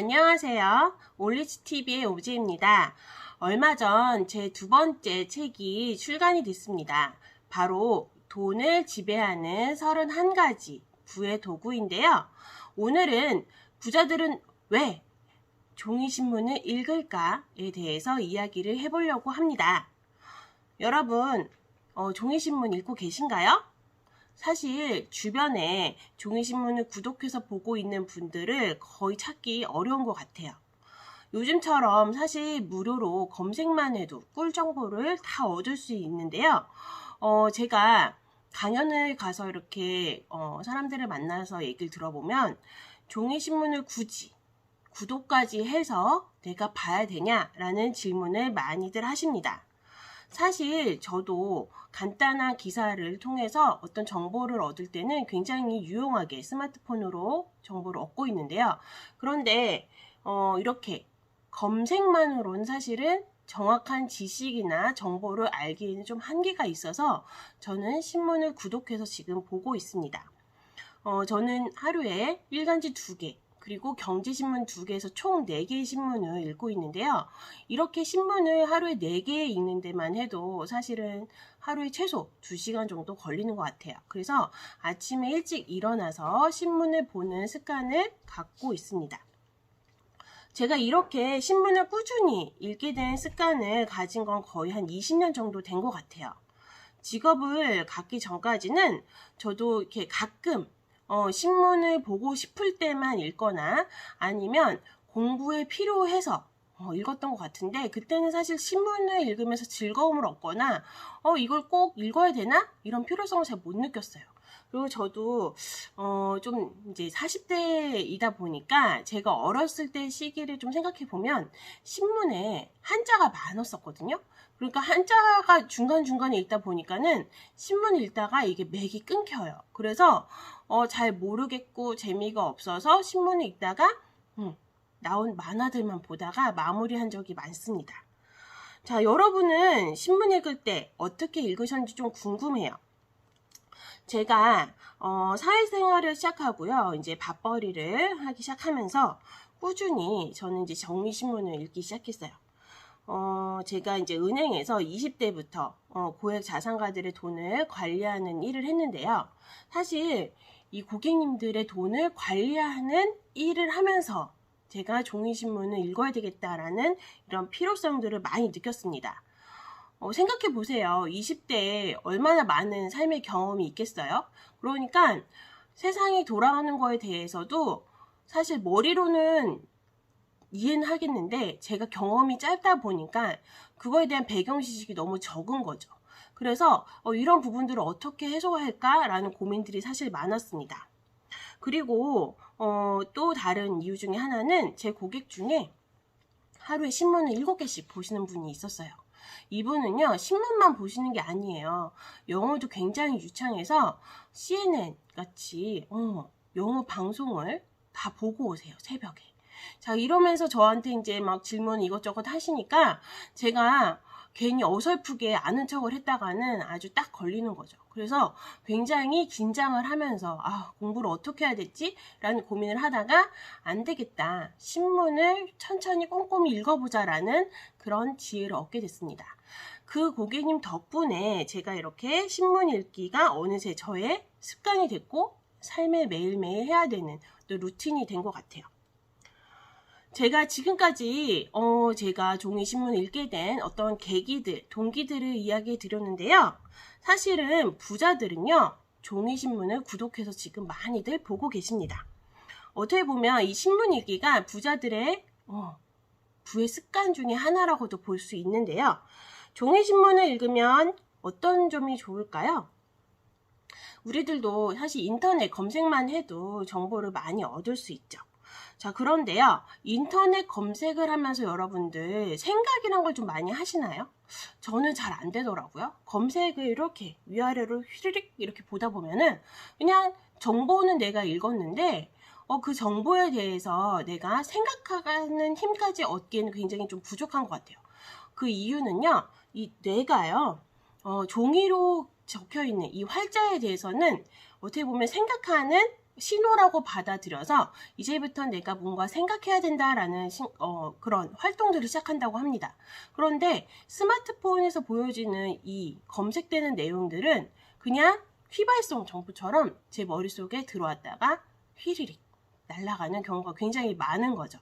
안녕하세요. 올리츠TV의 오지입니다. 얼마 전 제 두 번째 책이 출간이 됐습니다. 바로 돈을 지배하는 31가지 부의 도구인데요. 오늘은 부자들은 왜 종이신문을 읽을까에 대해서 이야기를 해보려고 합니다. 여러분, 종이신문 읽고 계신가요? 사실 주변에 종이신문을 구독해서 보고 있는 분들을 거의 찾기 어려운 것 같아요. 요즘처럼 사실 무료로 검색만 해도 꿀 정보를 다 얻을 수 있는데요. 제가 강연을 가서 이렇게 사람들을 만나서 얘기를 들어보면 종이신문을 굳이 구독까지 해서 내가 봐야 되냐라는 질문을 많이들 하십니다. 사실 저도 간단한 기사를 통해서 어떤 정보를 얻을 때는 굉장히 유용하게 스마트폰으로 정보를 얻고 있는데요. 그런데 이렇게 검색만으로는 사실은 정확한 지식이나 정보를 알기에는 좀 한계가 있어서 저는 신문을 구독해서 지금 보고 있습니다. 저는 하루에 일간지 2개, 그리고 경제신문 2개에서 총 4개의 신문을 읽고 있는데요. 이렇게 신문을 하루에 4개 읽는 데만 해도 사실은 하루에 최소 2시간 정도 걸리는 것 같아요. 그래서 아침에 일찍 일어나서 신문을 보는 습관을 갖고 있습니다. 제가 이렇게 신문을 꾸준히 읽게 된 습관을 가진 건 거의 한 20년 정도 된 것 같아요. 직업을 갖기 전까지는 저도 이렇게 가끔 신문을 보고 싶을 때만 읽거나 아니면 공부에 필요해서 읽었던 것 같은데, 그때는 사실 신문을 읽으면서 즐거움을 얻거나 이걸 꼭 읽어야 되나? 이런 필요성을 잘 못 느꼈어요. 그리고 저도 좀 이제 40대이다 보니까 제가 어렸을 때 시기를 좀 생각해 보면 신문에 한자가 많았었거든요. 그러니까 한자가 중간중간에 읽다 보니까는 신문 읽다가 이게 맥이 끊겨요. 그래서 잘 모르겠고 재미가 없어서 신문을 읽다가 나온 만화들만 보다가 마무리한 적이 많습니다. 자, 여러분은 신문 읽을 때 어떻게 읽으셨는지 좀 궁금해요. 제가 사회생활을 시작하고요. 이제 밥벌이를 하기 시작하면서 꾸준히 저는 이제 정리신문을 읽기 시작했어요. 제가 이제 은행에서 20대부터 고액 자산가들의 돈을 관리하는 일을 했는데요. 사실 이 고객님들의 돈을 관리하는 일을 하면서 제가 종이신문을 읽어야 되겠다라는 이런 필요성들을 많이 느꼈습니다. 생각해 보세요. 20대에 얼마나 많은 삶의 경험이 있겠어요? 그러니까 세상이 돌아가는 거에 대해서도 사실 머리로는 이해는 하겠는데 제가 경험이 짧다 보니까 그거에 대한 배경 지식이 너무 적은 거죠. 그래서 이런 부분들을 어떻게 해소할까라는 고민들이 사실 많았습니다. 그리고 또 다른 이유 중에 하나는 제 고객 중에 하루에 신문을 7개씩 보시는 분이 있었어요. 이분은요, 신문만 보시는 게 아니에요. 영어도 굉장히 유창해서 CNN 같이 영어 방송을 다 보고 오세요, 새벽에. 자, 이러면서 저한테 이제 막 질문 이것저것 하시니까 제가 괜히 어설프게 아는 척을 했다가는 아주 딱 걸리는 거죠. 그래서 굉장히 긴장을 하면서 공부를 어떻게 해야 됐지? 라는 고민을 하다가 안 되겠다. 신문을 천천히 꼼꼼히 읽어보자 라는 그런 지혜를 얻게 됐습니다. 그 고객님 덕분에 제가 이렇게 신문 읽기가 어느새 저의 습관이 됐고 삶에 매일매일 해야 되는 또 루틴이 된 것 같아요. 제가 지금까지 제가 종이신문을 읽게 된 어떤 계기들, 동기들을 이야기해 드렸는데요. 사실은 부자들은요, 종이신문을 구독해서 지금 많이들 보고 계십니다. 어떻게 보면 이 신문 읽기가 부자들의 부의 습관 중에 하나라고도 볼 수 있는데요. 종이신문을 읽으면 어떤 점이 좋을까요? 우리들도 사실 인터넷 검색만 해도 정보를 많이 얻을 수 있죠. 자, 그런데요, 인터넷 검색을 하면서 여러분들 생각이란 걸 좀 많이 하시나요? 저는 잘 안 되더라고요. 검색을 이렇게 위아래로 휘리릭 이렇게 보다 보면은 그냥 정보는 내가 읽었는데 그 정보에 대해서 내가 생각하는 힘까지 얻기에는 굉장히 좀 부족한 것 같아요. 그 이유는요, 이 뇌가요, 종이로 적혀있는 이 활자에 대해서는 어떻게 보면 생각하는 신호라고 받아들여서 이제부터 내가 뭔가 생각해야 된다라는 그런 활동들을 시작한다고 합니다. 그런데 스마트폰에서 보여지는 이 검색되는 내용들은 그냥 휘발성 정보처럼 제 머릿속에 들어왔다가 휘리릭 날아가는 경우가 굉장히 많은 거죠.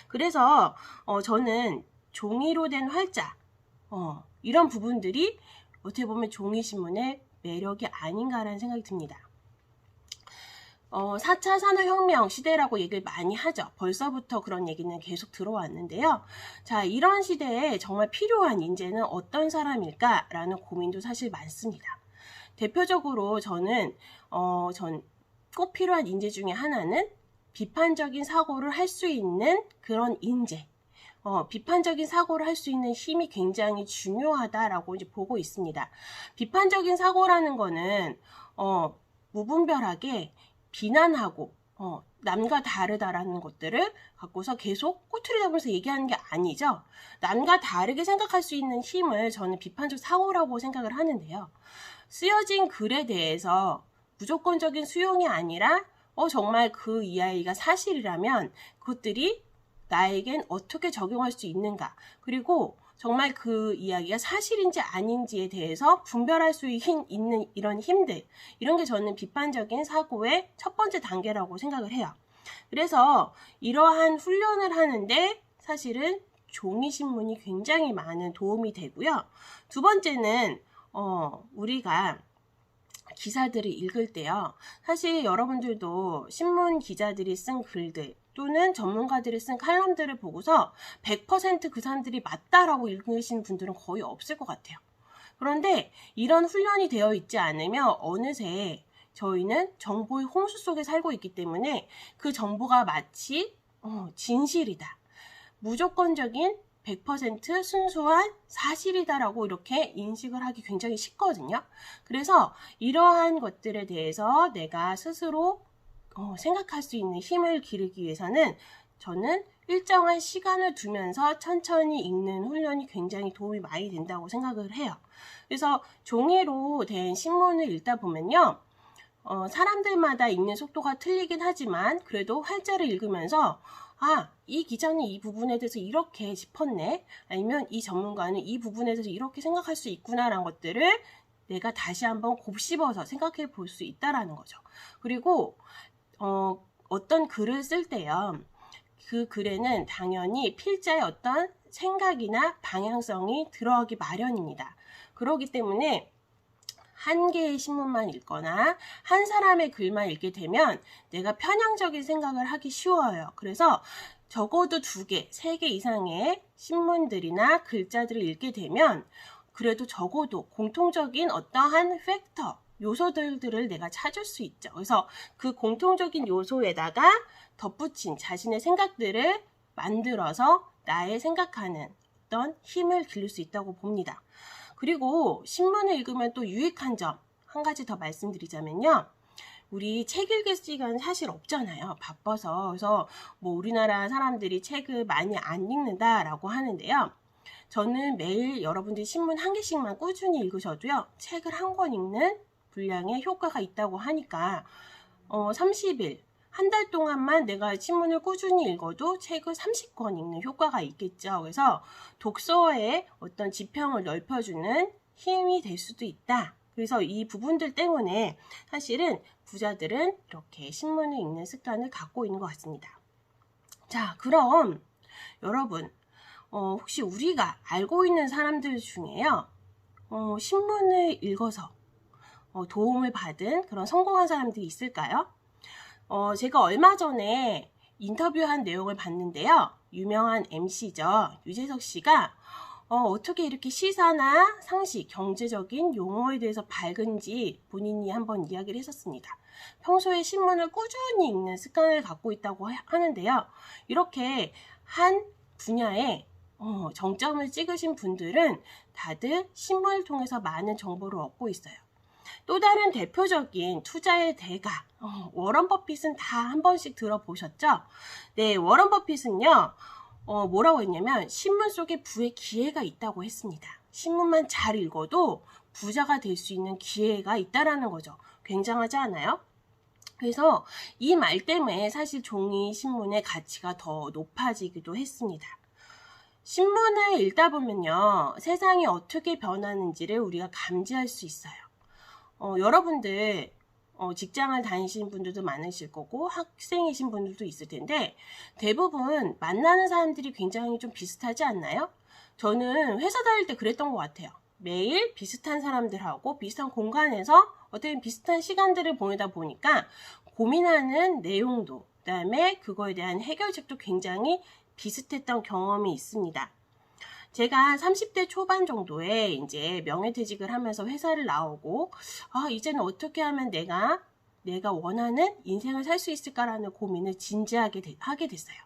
그래서 저는 종이로 된 활자 이런 부분들이 어떻게 보면 종이신문의 매력이 아닌가라는 생각이 듭니다. 4차 산업혁명 시대라고 얘기를 많이 하죠. 벌써부터 그런 얘기는 계속 들어왔는데요. 자, 이런 시대에 정말 필요한 인재는 어떤 사람일까라는 고민도 사실 많습니다. 대표적으로 저는 꼭 필요한 인재 중에 하나는 비판적인 사고를 할 수 있는 그런 인재. 비판적인 사고를 할 수 있는 힘이 굉장히 중요하다라고 이제 보고 있습니다. 비판적인 사고라는 거는 무분별하게 비난하고 남과 다르다라는 것들을 갖고서 계속 꼬투리 잡으면서 얘기하는 게 아니죠. 남과 다르게 생각할 수 있는 힘을 저는 비판적 사고라고 생각을 하는데요. 쓰여진 글에 대해서 무조건적인 수용이 아니라 정말 그 이야기가 사실이라면 그것들이 나에겐 어떻게 적용할 수 있는가, 그리고 정말 그 이야기가 사실인지 아닌지에 대해서 분별할 수 있는 이런 힘들, 이런 게 저는 비판적인 사고의 첫 번째 단계라고 생각을 해요. 그래서 이러한 훈련을 하는데 사실은 종이신문이 굉장히 많은 도움이 되고요. 두 번째는 우리가 기사들을 읽을 때요. 사실 여러분들도 신문 기자들이 쓴 글들 또는 전문가들이 쓴 칼럼들을 보고서 100% 그 사람들이 맞다라고 읽으시는 분들은 거의 없을 것 같아요. 그런데 이런 훈련이 되어 있지 않으면 어느새 저희는 정보의 홍수 속에 살고 있기 때문에 그 정보가 마치 진실이다, 무조건적인 100% 순수한 사실이다라고 이렇게 인식을 하기 굉장히 쉽거든요. 그래서 이러한 것들에 대해서 내가 스스로 생각할 수 있는 힘을 기르기 위해서는 저는 일정한 시간을 두면서 천천히 읽는 훈련이 굉장히 도움이 많이 된다고 생각을 해요. 그래서 종이로 된 신문을 읽다 보면요. 사람들마다 읽는 속도가 틀리긴 하지만 그래도 활자를 읽으면서 이 기자는 이 부분에 대해서 이렇게 짚었네, 아니면 이 전문가는 이 부분에 대해서 이렇게 생각할 수 있구나라는 것들을 내가 다시 한번 곱씹어서 생각해 볼 수 있다라는 거죠. 그리고 어떤 글을 쓸 때요, 그 글에는 당연히 필자의 어떤 생각이나 방향성이 들어가기 마련입니다. 그렇기 때문에 한 개의 신문만 읽거나 한 사람의 글만 읽게 되면 내가 편향적인 생각을 하기 쉬워요. 그래서 적어도 2개, 3개 이상의 신문들이나 글자들을 읽게 되면 그래도 적어도 공통적인 어떠한 팩터, 요소들을 내가 찾을 수 있죠. 그래서 그 공통적인 요소에다가 덧붙인 자신의 생각들을 만들어서 나의 생각하는 어떤 힘을 기를 수 있다고 봅니다. 그리고 신문을 읽으면 또 유익한 점 한 가지 더 말씀드리자면요. 우리 책 읽을 시간 사실 없잖아요. 바빠서. 그래서 우리나라 사람들이 책을 많이 안 읽는다라고 하는데요. 저는 매일 여러분들이 신문 1개씩만 꾸준히 읽으셔도요, 책을 1권 읽는 분량의 효과가 있다고 하니까 30일, 한 달 동안만 내가 신문을 꾸준히 읽어도 책을 30권 읽는 효과가 있겠죠. 그래서 독서의 어떤 지평을 넓혀주는 힘이 될 수도 있다. 그래서 이 부분들 때문에 사실은 부자들은 이렇게 신문을 읽는 습관을 갖고 있는 것 같습니다. 자, 그럼 여러분, 혹시 우리가 알고 있는 사람들 중에요, 신문을 읽어서 도움을 받은 그런 성공한 사람들이 있을까요? 제가 얼마 전에 인터뷰한 내용을 봤는데요. 유명한 MC죠. 유재석 씨가 어떻게 이렇게 시사나 상식, 경제적인 용어에 대해서 밝은지 본인이 한번 이야기를 했었습니다. 평소에 신문을 꾸준히 읽는 습관을 갖고 있다고 하는데요. 이렇게 한 분야에 정점을 찍으신 분들은 다들 신문을 통해서 많은 정보를 얻고 있어요. 또 다른 대표적인 투자의 대가, 워런 버핏은 다 한 번씩 들어보셨죠? 네, 워런 버핏은요, 뭐라고 했냐면 신문 속에 부의 기회가 있다고 했습니다. 신문만 잘 읽어도 부자가 될 수 있는 기회가 있다라는 거죠. 굉장하지 않아요? 그래서 이 말 때문에 사실 종이 신문의 가치가 더 높아지기도 했습니다. 신문을 읽다 보면요, 세상이 어떻게 변하는지를 우리가 감지할 수 있어요. 여러분들 직장을 다니시는 분들도 많으실 거고 학생이신 분들도 있을 텐데 대부분 만나는 사람들이 굉장히 좀 비슷하지 않나요? 저는 회사 다닐 때 그랬던 것 같아요. 매일 비슷한 사람들하고 비슷한 공간에서 어떻게 비슷한 시간들을 보내다 보니까 고민하는 내용도 그다음에 그거에 대한 해결책도 굉장히 비슷했던 경험이 있습니다. 제가 30대 초반 정도에 이제 명예퇴직을 하면서 회사를 나오고 이제는 어떻게 하면 내가 원하는 인생을 살 수 있을까라는 고민을 진지하게 하게 됐어요.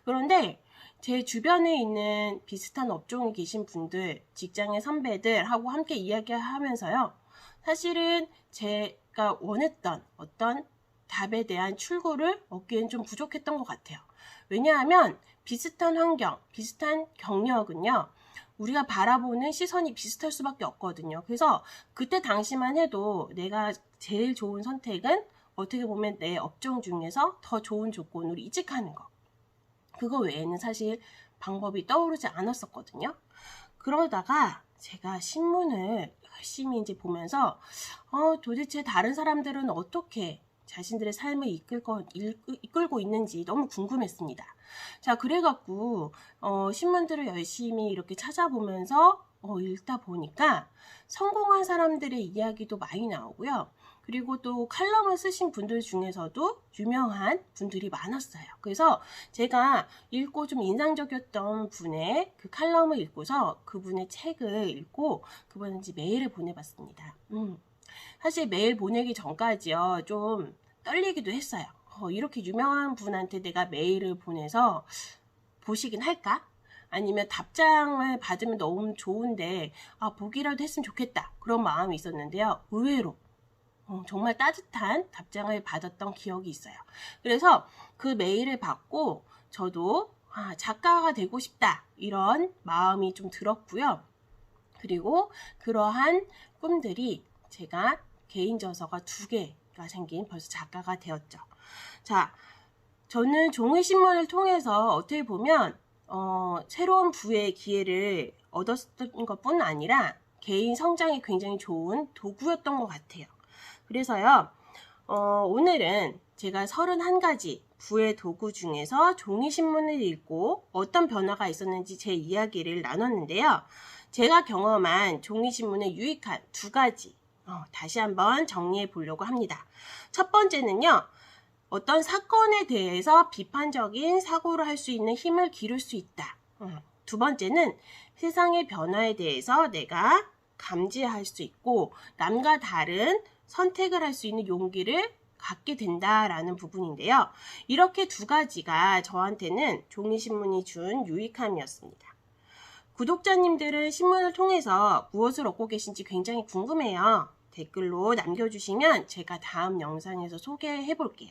그런데 제 주변에 있는 비슷한 업종에 계신 분들, 직장의 선배들하고 함께 이야기하면서요. 사실은 제가 원했던 어떤 답에 대한 출구를 얻기엔 좀 부족했던 것 같아요. 왜냐하면 비슷한 환경, 비슷한 경력은요. 우리가 바라보는 시선이 비슷할 수밖에 없거든요. 그래서 그때 당시만 해도 내가 제일 좋은 선택은 어떻게 보면 내 업종 중에서 더 좋은 조건으로 이직하는 거. 그거 외에는 사실 방법이 떠오르지 않았었거든요. 그러다가 제가 신문을 열심히 이제 보면서 도대체 다른 사람들은 어떻게 자신들의 삶을 이끌고 있는지 너무 궁금했습니다. 자, 그래갖고 신문들을 열심히 이렇게 찾아보면서 읽다 보니까 성공한 사람들의 이야기도 많이 나오고요. 그리고 또 칼럼을 쓰신 분들 중에서도 유명한 분들이 많았어요. 그래서 제가 읽고 좀 인상적이었던 분의 그 칼럼을 읽고서 그분의 책을 읽고 그분한테 메일을 보내봤습니다. 사실 메일 보내기 전까지요, 좀 떨리기도 했어요. 이렇게 유명한 분한테 내가 메일을 보내서 보시긴 할까? 아니면 답장을 받으면 너무 좋은데 보기라도 했으면 좋겠다. 그런 마음이 있었는데요. 의외로 정말 따뜻한 답장을 받았던 기억이 있어요. 그래서 그 메일을 받고 저도 작가가 되고 싶다. 이런 마음이 좀 들었고요. 그리고 그러한 꿈들이 제가 개인 저서가 2개가 생긴 벌써 작가가 되었죠. 자, 저는 종이신문을 통해서 어떻게 보면 새로운 부의 기회를 얻었던 것뿐 아니라 개인 성장에 굉장히 좋은 도구였던 것 같아요. 그래서요, 오늘은 제가 31가지 부의 도구 중에서 종이신문을 읽고 어떤 변화가 있었는지 제 이야기를 나눴는데요. 제가 경험한 종이신문의 유익한 2가지 다시 한번 정리해 보려고 합니다. 첫 번째는요, 어떤 사건에 대해서 비판적인 사고를 할 수 있는 힘을 기를 수 있다. 2번째는 세상의 변화에 대해서 내가 감지할 수 있고 남과 다른 선택을 할 수 있는 용기를 갖게 된다라는 부분인데요. 이렇게 2가지가 저한테는 종이신문이 준 유익함이었습니다. 구독자님들은 신문을 통해서 무엇을 얻고 계신지 굉장히 궁금해요. 댓글로 남겨주시면 제가 다음 영상에서 소개해 볼게요.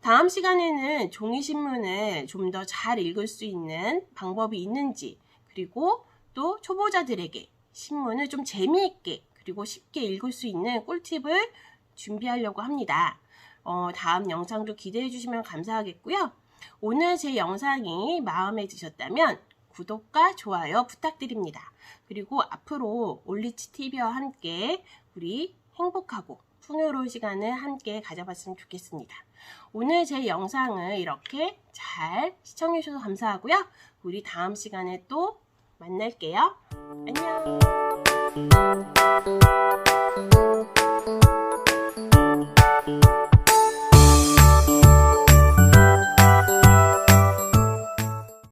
다음 시간에는 종이신문을 좀 더 잘 읽을 수 있는 방법이 있는지, 그리고 또 초보자들에게 신문을 좀 재미있게 그리고 쉽게 읽을 수 있는 꿀팁을 준비하려고 합니다. 다음 영상도 기대해 주시면 감사하겠고요. 오늘 제 영상이 마음에 드셨다면 구독과 좋아요 부탁드립니다. 그리고 앞으로 올리치TV와 함께 우리 행복하고 풍요로운 시간을 함께 가져봤으면 좋겠습니다. 오늘 제 영상을 이렇게 잘 시청해 주셔서 감사하고요. 우리 다음 시간에 또 만날게요. 안녕.